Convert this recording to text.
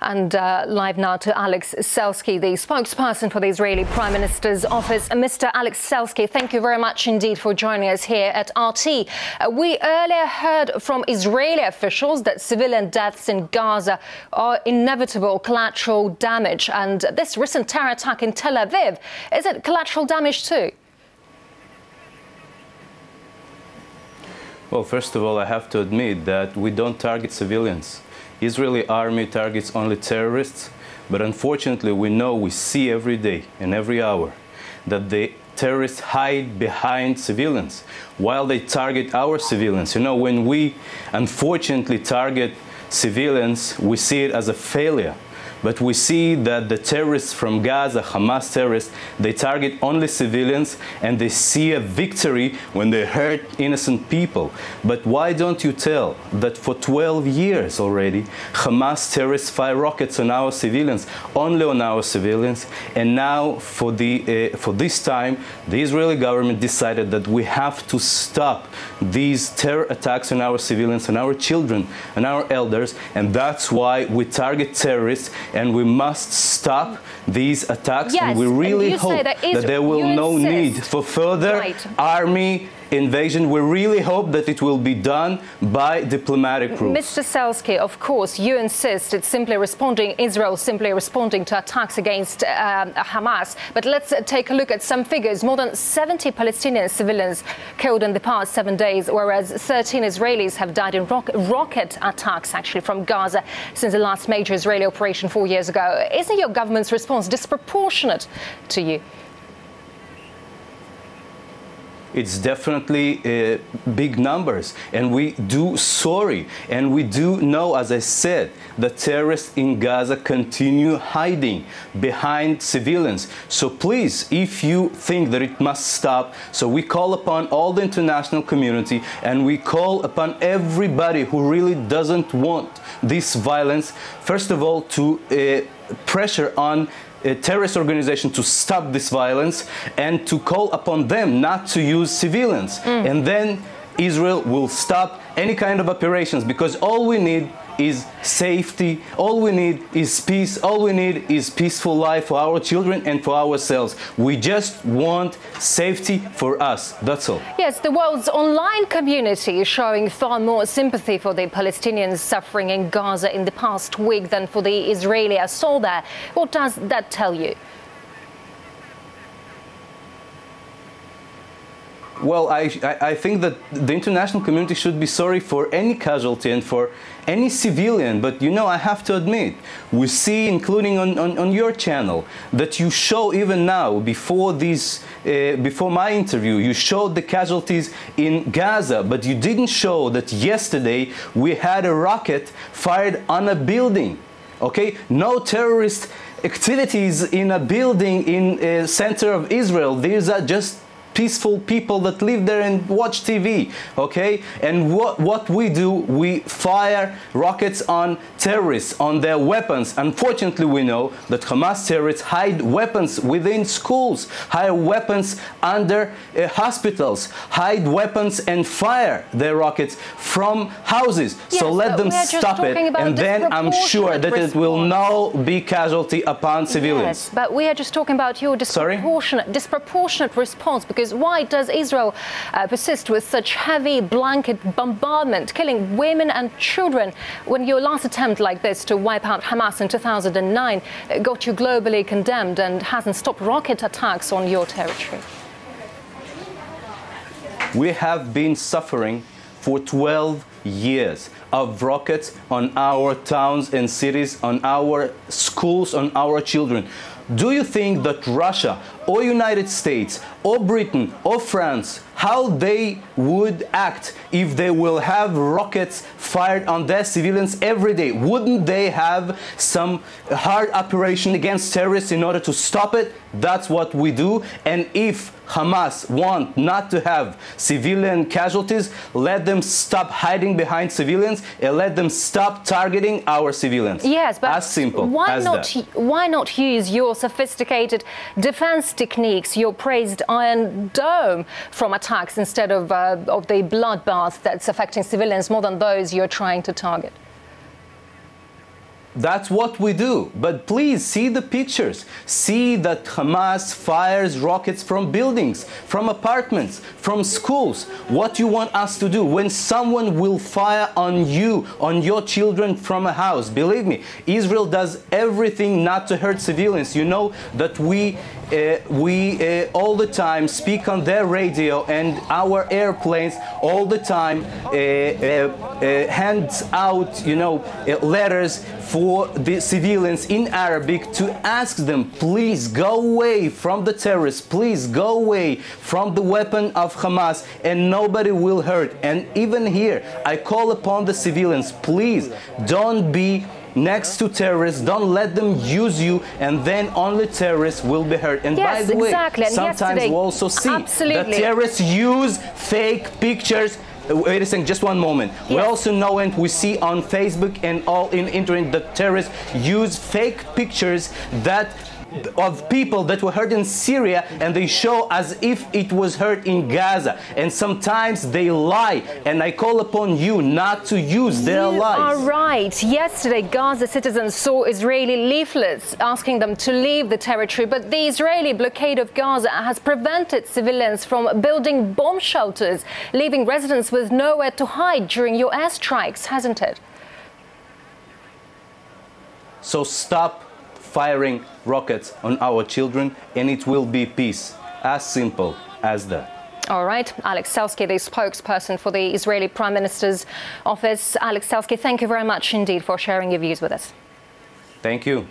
And live now to Alex Selsky, the spokesperson for the Israeli Prime Minister's office. Mr. Alex Selsky, thank you very much indeed for joining us here at RT. We earlier heard from Israeli officials that civilian deaths in Gaza are inevitable collateral damage. And this recent terror attack in Tel Aviv, is it collateral damage too? Well, first of all, I have to admit that we don't target civilians. Israeli army targets only terrorists, but unfortunately we see every day and every hour that the terrorists hide behind civilians while they target our civilians. You know, when we unfortunately target civilians, we see it as a failure. But we see that the terrorists from Gaza, Hamas terrorists, they target only civilians and they see a victory when they hurt innocent people. But why don't you tell that for 12 years already, Hamas terrorists fire rockets on our civilians, only on our civilians, and now for this time, the Israeli government decided that we have to stop these terror attacks on our civilians, on our children, and our elders, and that's why we target terrorists. And we must stop these attacks. Yes, and we really hope that there will no need for further army invasion. We really hope that it will be done by diplomatic routes. Mr. Selsky, of course, you insist it's simply responding, Israel simply responding to attacks against Hamas. But let's take a look at some figures. More than 70 Palestinian civilians killed in the past 7 days, whereas 13 Israelis have died in rocket attacks, actually, from Gaza since the last major Israeli operation 4 years ago. Isn't your government's response disproportionate to you? It's definitely big numbers, and we do sorry, and we do know, as I said, the terrorists in Gaza continue hiding behind civilians. So please, if you think that it must stop, so we call upon all the international community, and we call upon everybody who really doesn't want this violence, first of all, to pressure on a terrorist organization to stop this violence and to call upon them not to use civilians. And then Israel will stop any kind of operations, because all we need is safety, all we need is peace, all we need is peaceful life for our children and for ourselves. We just want safety for us, that's all. Yes, the world's online community is showing far more sympathy for the Palestinians suffering in Gaza in the past week than for the Israeli assault there. What does that tell you? Well, I think that the international community should be sorry for any casualty and for any civilian. But, you know, I have to admit, we see, including on your channel, that you show even now, before my interview, you showed the casualties in Gaza, but you didn't show that yesterday we had a rocket fired on a building. Okay? No terrorist activities in a building in the center of Israel. These are just peaceful people that live there and watch TV, okay? And what we do, we fire rockets on terrorists, on their weapons. Unfortunately, we know that Hamas terrorists hide weapons within schools, hide weapons under hospitals, hide weapons and fire their rockets from houses. Yes, so let them stop it, and then I'm sure that it will not be casualty upon civilians. Yes, but we are just talking about your disproportionate response, because why does Israel persist with such heavy blanket bombardment, killing women and children, when your last attempt like this to wipe out Hamas in 2009 got you globally condemned and hasn't stopped rocket attacks on your territory? We have been suffering for 12 years of rockets on our towns and cities, on our schools, on our children. Do you think that Russia or United States or Britain or France, how they would act if they will have rockets fired on their civilians every day? Wouldn't they have some hard operation against terrorists in order to stop it? That's what we do. And if Hamas want not to have civilian casualties, let them stop hiding behind civilians and let them stop targeting our civilians. Yes, but as simple as that. Why not use your sophisticated defense techniques, your praised Iron Dome, from attacks instead of the bloodbath that's affecting civilians more than those you're trying to target? That's what we do. But please see the pictures. See that Hamas fires rockets from buildings, from apartments, from schools. What you want us to do when someone will fire on you, on your children from a house? Believe me, Israel does everything not to hurt civilians. You know that we all the time speak on their radio, and our airplanes all the time hands out, letters for the civilians in Arabic to ask them, please go away from the terrorists, please go away from the weapon of Hamas, and nobody will hurt. And even here, I call upon the civilians, please don't be next to terrorists, don't let them use you, and then only terrorists will be hurt. And yes, by the way, exactly. sometimes we also see that terrorists use fake pictures. Wait a second, just one moment. Yes. We also know, and we see on Facebook and all in internet, that terrorists use fake pictures of people that were hurt in Syria, and they show as if it was hurt in Gaza. And sometimes they lie, and I call upon you not to use their lies. You are right. Yesterday, Gaza citizens saw Israeli leaflets asking them to leave the territory, but the Israeli blockade of Gaza has prevented civilians from building bomb shelters, leaving residents with nowhere to hide during your airstrikes, hasn't it? So stop firing rockets on our children, and it will be peace. As simple as that. All right. Alex Selsky, the spokesperson for the Israeli Prime Minister's office. Alex Selsky, thank you very much indeed for sharing your views with us. Thank you.